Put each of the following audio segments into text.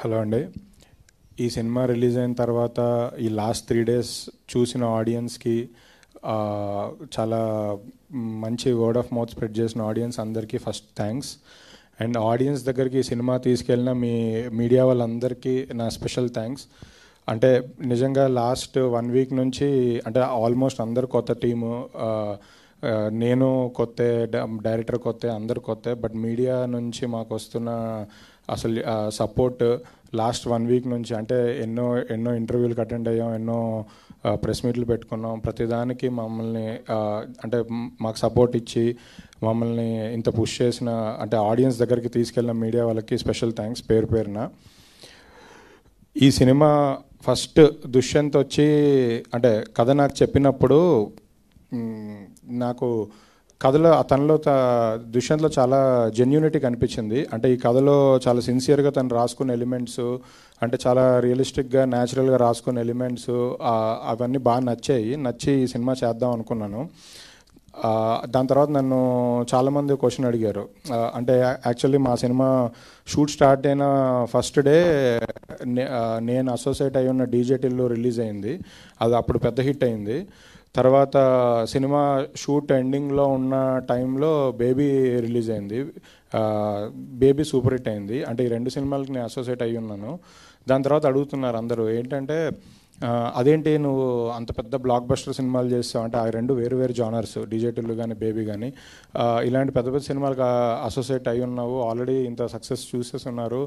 Hello అండి. ఈ cinema release అయిన తర్వాత ఈ లాస్ట్ 3 days చూసిన ఆడియన్స్కి చాలా మంచి వర్డ్ ఆఫ్ మౌత్ స్ప్రెడ్ చేసిన ఆడియన్స్ అందరికీ ఫస్ట్ థ్యాంక్స్. అండ్ ఆడియన్స్ దగ్గరికి ఈ సినిమా తీసుకెళ్ళిన మీ మీడియా వాళ్ళందరికీ నా స్పెషల్ థ్యాంక్స్. అంటే నిజంగా లాస్ట్ 1 week నుంచి అంటే ఆల్మోస్ట్ అందరు కొత్త టీము, నేను కొత్త, డైరెక్టర్ కొత్త, అందరు కొత్త. బట్ మీడియా నుంచి మాకు వస్తున్న అసలు సపోర్ట్ లాస్ట్ 1 week నుంచి అంటే ఎన్నో ఇంటర్వ్యూలకు అటెండ్ అయ్యాం, ఎన్నో ప్రెస్ మీట్లు పెట్టుకున్నాం. ప్రతిదానికి మమ్మల్ని అంటే మాకు సపోర్ట్ ఇచ్చి మమ్మల్ని ఇంత పుష్ చేసిన అంటే ఆడియన్స్ దగ్గరికి తీసుకెళ్ళిన మీడియా వాళ్ళకి స్పెషల్ థ్యాంక్స్ పేరు పేరున. ఈ సినిమా ఫస్ట్ దుష్యంత్ వచ్చి అంటే కథ నాకు చెప్పినప్పుడు నాకు కథలో తనలో దుష్యంత్లో చాలా జెన్యూనిటీ కనిపించింది. అంటే ఈ కథలో చాలా సిన్సియర్గా తను రాసుకున్న ఎలిమెంట్స్ అంటే చాలా రియలిస్టిక్గా న్యాచురల్గా రాసుకున్న ఎలిమెంట్స్ అవన్నీ బాగా నచ్చి ఈ సినిమా చేద్దాం అనుకున్నాను. దాని తర్వాత నన్ను చాలామంది క్వశ్చన్ అడిగారు. అంటే యాక్చువల్లీ మా సినిమా షూట్ స్టార్ట్ అయిన ఫస్ట్ డే నేను అసోసియేట్ అయి ఉన్న డీజే టిల్లు రిలీజ్ అయింది. అది అప్పుడు పెద్ద హిట్ అయింది. తర్వాత సినిమా షూట్ ఎండింగ్లో ఉన్న టైంలో బేబీ రిలీజ్ అయింది. బేబీ సూపర్ హిట్ అయింది. అంటే ఈ 2 సినిమాలకి నేను అసోసియేట్ అయ్యి ఉన్నాను. దాని తర్వాత అడుగుతున్నారు అందరూ ఏంటంటే అదేంటి నువ్వు అంత పెద్ద బ్లాక్ బస్టర్ సినిమాలు చేస్తావు అంటే ఆ 2 వేరు జానర్స్, డీజే టిల్లు కానీ బేబీ కానీ, ఇలాంటి పెద్ద పెద్ద సినిమాలకు అసోసియేట్ అయి ఉన్నావు, ఆల్రెడీ ఇంత సక్సెస్ చూసేస్తున్నారు,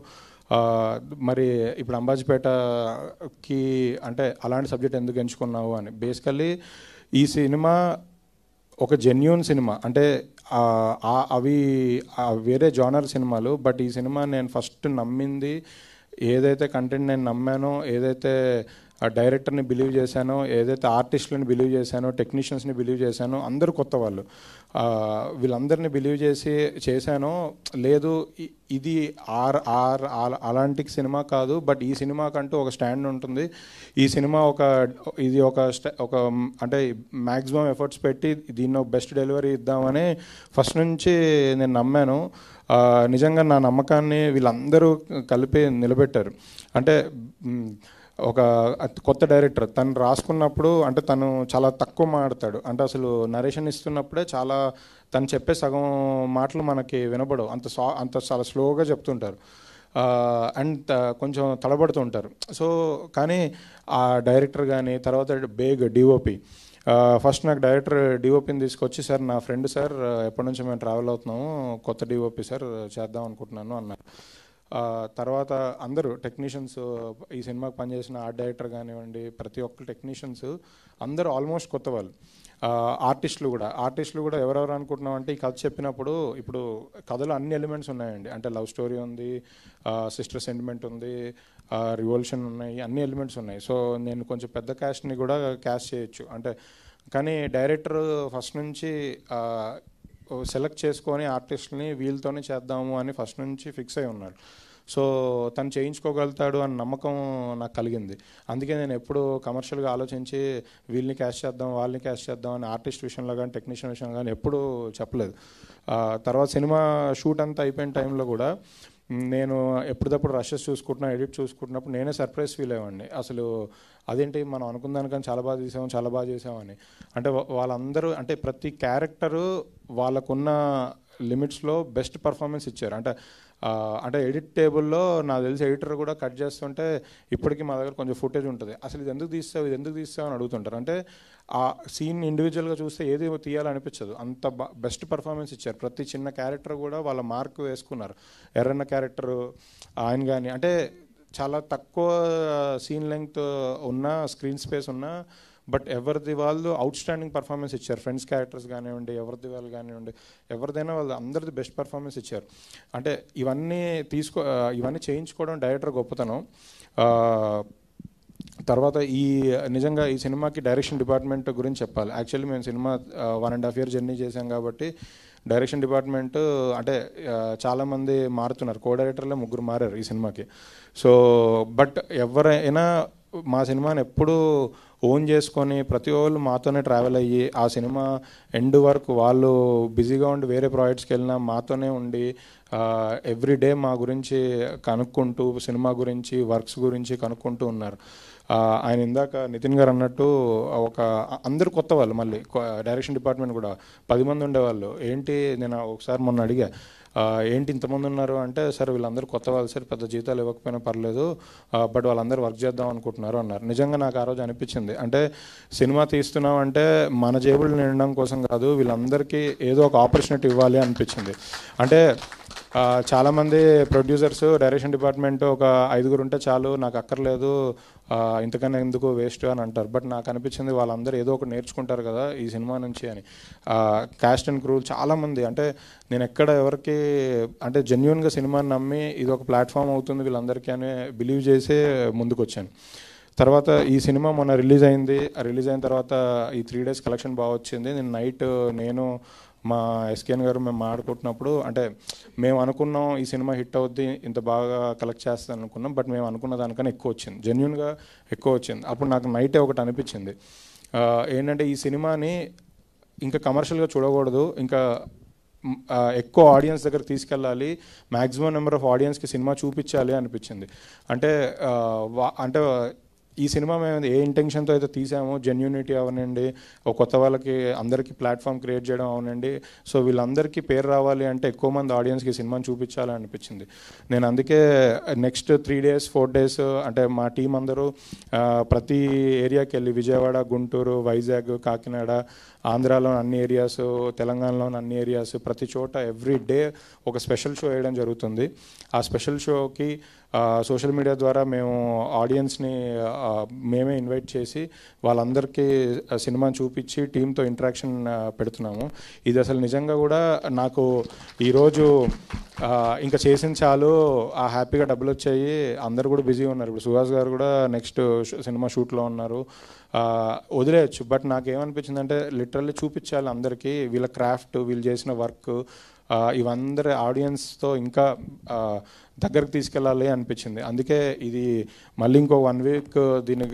మరి ఇప్పుడు అంబాజీపేటకి అంటే అలాంటి సబ్జెక్ట్ ఎందుకు ఎంచుకున్నావు అని. బేసికల్లీ ఈ సినిమా ఒక జెన్యూన్ సినిమా. అంటే అవి వేరే జానర్ సినిమాలు. బట్ ఈ సినిమా నేను ఫస్ట్ నమ్మింది ఏదైతే కంటెంట్ నేను నమ్మానో, ఏదైతే డైరెక్టర్ని బిలీవ్ చేశానో, ఏదైతే ఆర్టిస్టులని బిలీవ్ చేశానో, టెక్నీషియన్స్ని బిలీవ్ చేశానో, అందరూ కొత్త వాళ్ళు, వీళ్ళందరినీ బిలీవ్ చేశానో లేదు ఇది అలాంటి సినిమా కాదు. బట్ ఈ సినిమాకంటూ ఒక స్టాండ్ ఉంటుంది. ఈ సినిమా ఇది ఒక అంటే మ్యాక్సిమం ఎఫర్ట్స్ పెట్టి దీన్ని ఒక బెస్ట్ డెలివరీ ఇద్దామని ఫస్ట్ నుంచి నేను నమ్మాను. నిజంగా నా నమ్మకాన్ని వీళ్ళందరూ కలిపి నిలబెట్టారు. అంటే ఒక కొత్త డైరెక్టర్ తను రాసుకున్నప్పుడు అంటే తను చాలా తక్కువ మాట్లాడతాడు. అంటే అసలు నరేషన్ ఇస్తున్నప్పుడే తను చెప్పే సగం మాటలు మనకి వినపడవు, అంత చాలా స్లోగా చెప్తుంటారు అండ్ కొంచెం తడబడుతుంటారు. సో కానీ ఆ డైరెక్టర్ కానీ తర్వాత డిఓపి ఫస్ట్ నాకు డైరెక్టర్ డిఓపిని తీసుకొచ్చి, సార్ నా ఫ్రెండ్ సార్ ఎప్పటి నుంచి మేము ట్రావెల్ అవుతున్నాము, కొత్త డిఓపి సార్ చేద్దాం అనుకుంటున్నాను అన్నారు. తర్వాత అందరూ టెక్నీషియన్స్, ఈ సినిమాకి పనిచేసిన ఆర్ట్ డైరెక్టర్ కానివ్వండి, ప్రతి ఒక్క టెక్నీషియన్స్ అందరూ ఆల్మోస్ట్ కొత్త వాళ్ళు. ఆర్టిస్టులు కూడా ఎవరెవరు అనుకుంటున్నాం అంటే ఈ కథ చెప్పినప్పుడు ఇప్పుడు కథలో అన్ని ఎలిమెంట్స్ ఉన్నాయండి. అంటే లవ్ స్టోరీ ఉంది, సిస్టర్ సెంటిమెంట్ ఉంది, రివల్యూషన్ ఉన్నాయి, అన్ని ఎలిమెంట్స్ ఉన్నాయి. సో నేను కొంచెం పెద్ద క్యాస్ట్ని కూడా క్యాస్ట్ చేయొచ్చు అంటే. కానీ డైరెక్టర్ ఫస్ట్ నుంచి సెలెక్ట్ చేసుకొని ఆర్టిస్ట్ని వీళ్ళతోనే చేద్దాము అని ఫస్ట్ నుంచి ఫిక్స్ అయి ఉన్నాడు. సో తను చేయించుకోగలుగుతాడు అని నమ్మకం నాకు కలిగింది. అందుకే నేను ఎప్పుడు కమర్షియల్గా ఆలోచించి వీళ్ళని క్యాస్ట్ చేద్దాం వాళ్ళని క్యాస్ట్ చేద్దాం అని ఆర్టిస్ట్ విషయంలో కానీ టెక్నీషియన్ విషయంలో కానీ ఎప్పుడూ చెప్పలేదు. తర్వాత సినిమా షూట్ అంతా అయిపోయిన టైంలో కూడా నేను ఎప్పటికప్పుడు రషెస్ చూసుకుంటున్నా, ఎడిట్ చూసుకుంటున్నప్పుడు నేనే సర్ప్రైజ్ ఫీల్ అయ్యేవాడిని. అసలు అదేంటి మనం అనుకున్న దానికని చాలా బాగా చేసామని. అంటే వాళ్ళందరూ అంటే ప్రతి క్యారెక్టరు వాళ్ళకున్న లిమిట్స్లో బెస్ట్ పర్ఫార్మెన్స్ ఇచ్చారు. అంటే ఎడిట్ టేబుల్లో నాకు తెలిసి ఎడిటర్ కూడా కట్ చేస్తుంటే ఇప్పటికీ మా దగ్గర కొంచెం ఫుటేజ్ ఉంటుంది. అసలు ఇది ఎందుకు తీస్తావు అని అడుగుతుంటారు. అంటే ఆ సీన్ ఇండివిజువల్గా చూస్తే ఏది తీయాలనిపించదు, అంత బెస్ట్ పర్ఫార్మెన్స్ ఇచ్చారు. ప్రతి చిన్న క్యారెక్టర్ కూడా వాళ్ళ మార్క్ వేసుకున్నారు. ఎర్రన్న క్యారెక్టరు ఆయన కానీ అంటే చాలా తక్కువ సీన్ లెంగ్త్ ఉన్న, స్క్రీన్ స్పేస్ ఉన్న, బట్ ఎవరిది వాళ్ళు అవుట్ స్టాండింగ్ పర్ఫార్మెన్స్ ఇచ్చారు. ఫ్రెండ్స్ క్యారెక్టర్స్ కానివ్వండి, ఎవరిదైనా వాళ్ళు అందరిది బెస్ట్ పర్ఫార్మెన్స్ ఇచ్చారు. అంటే ఇవన్నీ చేయించుకోవడం డైరెక్టర్ గొప్పతనం. తర్వాత నిజంగా ఈ సినిమాకి డైరెక్షన్ డిపార్ట్మెంట్ గురించి చెప్పాలి. యాక్చువల్లీ మేము సినిమా 1.5 year జర్నీ చేసాం కాబట్టి డైరెక్షన్ డిపార్ట్మెంట్ అంటే చాలామంది మారుతున్నారు. కో డైరెక్టర్లే 3 మారారు ఈ సినిమాకి. సో బట్ ఎవరైనా మా సినిమాని ఎప్పుడూ ఓన్ చేసుకొని ప్రతి వాళ్ళు మాతోనే ట్రావెల్ అయ్యి ఆ సినిమా ఎండ్ వరకు వాళ్ళు బిజీగా ఉండి వేరే ప్రాజెక్ట్స్కి వెళ్ళినా మాతోనే ఉండి ఎవ్రీ డే మా గురించి కనుక్కుంటూ సినిమా గురించి వర్క్స్ గురించి కనుక్కుంటూ ఉన్నారు. ఆయన ఇందాక నితిన్ గారు అన్నట్టు ఒక అందరు కొత్త వాళ్ళు, మళ్ళీ డైరెక్షన్ డిపార్ట్మెంట్ కూడా 10 మంది ఉండేవాళ్ళు. ఏంటి నేను ఒకసారి మొన్న అడిగా, ఏంటి ఇంతమంది ఉన్నారు అంటే, సార్ వీళ్ళందరూ కొత్త వాళ్ళు సార్, పెద్ద జీతాలు ఇవ్వకపోయినా పర్లేదు, బట్ వాళ్ళందరూ వర్క్ చేద్దాం అనుకుంటున్నారు అన్నారు. నిజంగా నాకు ఆ రోజు అనిపించింది, అంటే సినిమా తీస్తున్నాం అంటే మన జేబులు నిండడం కోసం కాదు, వీళ్ళందరికీ ఏదో ఒక ఆపర్చునిటీ ఇవ్వాలి అనిపించింది. అంటే చాలామంది ప్రొడ్యూసర్స్ డైరెక్షన్ డిపార్ట్మెంట్ ఒక 5 ఉంటే చాలు, నాకు అక్కర్లేదు, ఇంతకన్నా ఎందుకు వేస్ట్ అని అంటారు. బట్ నాకు అనిపించింది వాళ్ళందరూ ఏదో ఒకటి నేర్చుకుంటారు కదా ఈ సినిమా నుంచి అని. క్యాస్ట్ అండ్ క్రూ చాలామంది, అంటే నేను ఎక్కడ ఎవరికి అంటే జెన్యున్గా సినిమాని నమ్మి ఇది ఒక ప్లాట్ఫామ్ అవుతుంది వీళ్ళందరికీ అని బిలీవ్ చేసే ముందుకు వచ్చాను. తర్వాత ఈ సినిమా మొన్న రిలీజ్ అయింది. రిలీజ్ అయిన తర్వాత ఈ 3 days కలెక్షన్ బాగా వచ్చింది. నేను నైట్ నేను మా ఎస్కేఎన్ గారు మేము మాట్లాడుకుంటున్నప్పుడు, అంటే మేము అనుకున్నాం ఈ సినిమా హిట్ అవుద్ది, ఇంత బాగా కలెక్ట్ చేస్తాను అనుకున్నాం, బట్ మేము అనుకున్న దానికన్నా ఎక్కువ వచ్చింది, జెన్యున్గా ఎక్కువ వచ్చింది. అప్పుడు నాకు నైటే ఒకటి అనిపించింది, ఏంటంటే ఈ సినిమాని ఇంకా కమర్షియల్గా చూడకూడదు, ఇంకా ఎక్కువ ఆడియన్స్ దగ్గర తీసుకెళ్ళాలి, మ్యాక్సిమం నెంబర్ ఆఫ్ ఆడియన్స్కి సినిమా చూపించాలి అనిపించింది. అంటే అంటే ఈ సినిమా మేము ఏ ఇంటెన్షన్తో అయితే తీసామో, జెన్యూనిటీ అవనండి, ఒక కొత్త వాళ్ళకి అందరికీ ప్లాట్ఫామ్ క్రియేట్ చేయడం అవనండి, సో వీళ్ళందరికీ పేరు రావాలి అంటే ఎక్కువ మంది ఆడియన్స్కి సినిమాని చూపించాలి అనిపించింది. నేను అందుకే నెక్స్ట్ 3 days 4 days అంటే మా టీం అందరూ ప్రతి ఏరియాకి వెళ్ళి, విజయవాడ, గుంటూరు, వైజాగ్, కాకినాడ, ఆంధ్రాలో అన్ని ఏరియాస్, తెలంగాణలోని అన్ని ఏరియాస్, ప్రతి చోట ఎవ్రీ డే ఒక స్పెషల్ షో వేయడం జరుగుతుంది. ఆ స్పెషల్ షోకి సోషల్ మీడియా ద్వారా మేము ఆడియన్స్ని మేమే ఇన్వైట్ చేసి వాళ్ళందరికీ సినిమాని చూపించి టీంతో ఇంటరాక్షన్ పెడుతున్నాము. ఇది అసలు నిజంగా కూడా నాకు ఈరోజు ఇంకా చేసింది చాలు, హ్యాపీగా డబ్బులు వచ్చాయి, అందరు కూడా బిజీ ఉన్నారు. ఇప్పుడు సుహాస్ గారు కూడా నెక్స్ట్ సినిమా షూట్లో ఉన్నారు, వదిలేయచ్చు. బట్ నాకేమనిపించిందంటే లిటరల్లీ చూపించాలి అందరికీ వీళ్ళ క్రాఫ్ట్, వీళ్ళు చేసిన వర్క్, ఇవందరి ఆడియన్స్తో ఇంకా దగ్గరకు తీసుకెళ్ళాలి అనిపించింది. అందుకే ఇది మళ్ళీ ఇంకో 1 week దీన్ని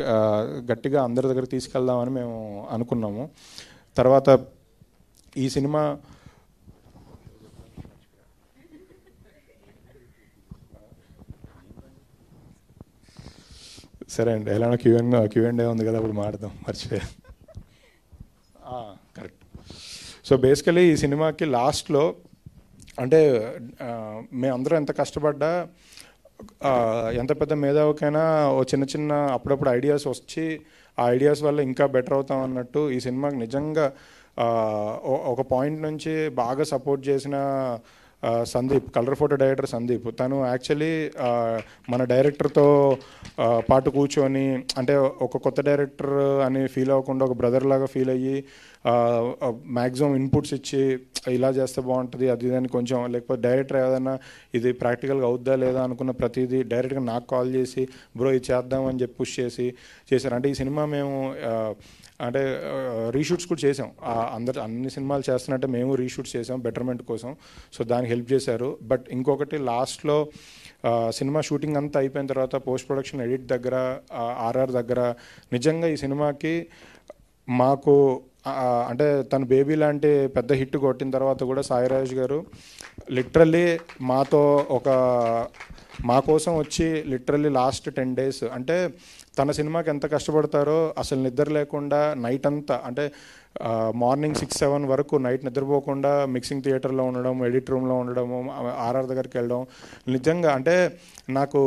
గట్టిగా అందరి దగ్గర తీసుకెళ్దామని మేము అనుకున్నాము. తర్వాత ఈ సినిమా సరే అండి, ఎలానో క్యూఎండే ఉంది కదా, అప్పుడు మాట్లాడదాం, మర్చిపోయా. కరెక్ట్. సో బేసికలీ ఈ సినిమాకి లాస్ట్లో, అంటే మేమందరం ఎంత కష్టపడ్డా, ఎంత పెద్ద మేధావికైనా ఓ చిన్న అప్పుడప్పుడు ఐడియాస్ వచ్చి ఆ ఐడియాస్ వల్ల ఇంకా బెటర్ అవుతాం అన్నట్టు, ఈ సినిమాకి నిజంగా ఒక పాయింట్ నుంచి బాగా సపోర్ట్ చేసిన Sandeep, colour photo director Sandeep, తను యాక్చువల్లీ మన డైరెక్టర్తో పాటు కూర్చొని, అంటే ఒక కొత్త డైరెక్టర్ అని ఫీల్ అవ్వకుండా ఒక బ్రదర్ లాగా ఫీల్ అయ్యి మ్యాక్సిమం ఇన్పుట్స్ ఇచ్చి ఇలా చేస్తే బాగుంటుంది అది అని కొంచెం, లేకపోతే డైరెక్టర్ ఏదైనా ఇది ప్రాక్టికల్గా అవుద్దా లేదా అనుకున్న ప్రతిదీ డైరెక్ట్గా నాకు కాల్ చేసి బ్రో ఇది చేద్దామని చెప్పి పుష్ చేశారు. అంటే ఈ సినిమా మేము అంటే రీషూట్స్ కూడా చేసాం, అన్ని సినిమాలు చేస్తున్నట్టే మేము రీషూట్స్ చేసాం బెటర్మెంట్ కోసం, సో దానికి హెల్ప్ చేశారు. బట్ ఇంకొకటి లాస్ట్లో సినిమా షూటింగ్ అంతా అయిపోయిన తర్వాత పోస్ట్ ప్రొడక్షన్ ఎడిట్ దగ్గర, ఆర్ఆర్ దగ్గర, నిజంగా ఈ సినిమాకి మాకు అంటే తను బేబీ లాంటి పెద్ద హిట్ కొట్టిన తర్వాత కూడా సాయిరాజ్ గారు లిటరల్లీ మాతో మా కోసం వచ్చి లిటరల్లీ లాస్ట్ 10 days, అంటే తన సినిమాకి ఎంత కష్టపడతారో అసలు నిద్ర లేకుండా నైట్ అంతా, అంటే మార్నింగ్ 6-7 వరకు నైట్ నిద్రపోకుండా మిక్సింగ్ థియేటర్లో ఉండడం, ఎడిట్ రూమ్లో ఉండడము, ఆర్ఆర్ దగ్గరికి వెళ్ళడం, నిజంగా అంటే నాకు,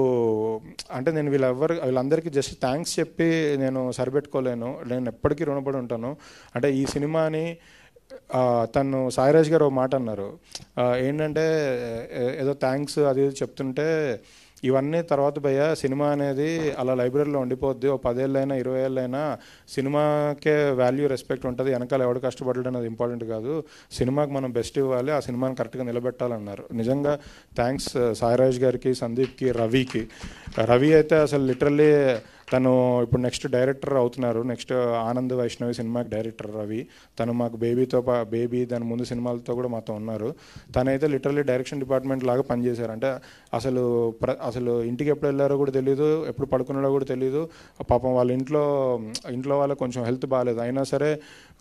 అంటే నేను వీళ్ళందరికీ జస్ట్ థ్యాంక్స్ చెప్పి నేను సరిపెట్టుకోలేను, నేను ఎప్పటికీ రుణపడి ఉంటాను. అంటే ఈ సినిమాని తను సాయిరాజ్ గారు ఒక మాట అన్నారు, ఏంటంటే ఏదో థ్యాంక్స్ అది చెప్తుంటే, ఇవన్నీ తర్వాత భయ్య సినిమా అనేది అలా లైబ్రరీలో ఉండిపోద్ది, ఓ 10 ఏళ్ళైనా 20 ఏళ్ళైనా సినిమాకే వాల్యూ రెస్పెక్ట్ ఉంటుంది, వెనకాల ఎవడు కష్టపడడం అనేది ఇంపార్టెంట్ కాదు, సినిమాకి మనం బెస్ట్ ఇవ్వాలి, ఆ సినిమాని కరెక్ట్గా నిలబెట్టాలన్నారు. నిజంగా థ్యాంక్స్ సాయిరాజ్ గారికి, సందీప్కి, రవి అయితే అసలు లిటరల్లీ తను ఇప్పుడు నెక్స్ట్ డైరెక్టర్ అవుతున్నారు. నెక్స్ట్ ఆనంద్ వైష్ణవి సినిమాకి డైరెక్టర్ రవి. తను మాకు బేబీ దాని ముందు సినిమాలతో కూడా మాతో ఉన్నారు. తనైతే లిటరల్లీ డైరెక్షన్ డిపార్ట్మెంట్ లాగా పనిచేశారు. అంటే అసలు ఇంటికి ఎప్పుడు వెళ్ళారో కూడా తెలియదు, ఎప్పుడు పడుకున్నాడో కూడా తెలియదు. పాపం వాళ్ళ ఇంట్లో వాళ్ళకి కొంచెం హెల్త్ బాగాలేదు, అయినా సరే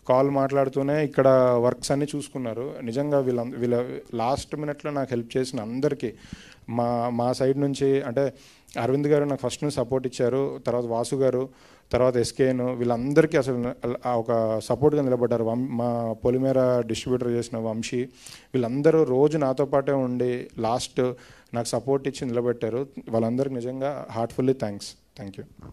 కాల్ మాట్లాడుతూనే ఇక్కడ వర్క్స్ అన్నీ చూసుకున్నారు. నిజంగా వీళ్ళ లాస్ట్ మినిట్లో నాకు హెల్ప్ చేసిన అందరికీ మా సైడ్ నుంచి, అంటే అరవింద్ గారు నాకు ఫస్ట్ నుంచి సపోర్ట్ ఇచ్చారు, తర్వాత వాసు గారు, తర్వాత ఎస్కేఎన్, వీళ్ళందరికీ అసలు ఒక సపోర్ట్గా నిలబడ్డారు. మా పొలిమేర డిస్ట్రిబ్యూటర్ చేసిన వంశీ, వీళ్ళందరూ రోజు నాతో పాటే ఉండి లాస్ట్ నాకు సపోర్ట్ ఇచ్చి నిలబెట్టారు. వాళ్ళందరికీ నిజంగా హార్ట్ఫుల్లీ థ్యాంక్ యూ.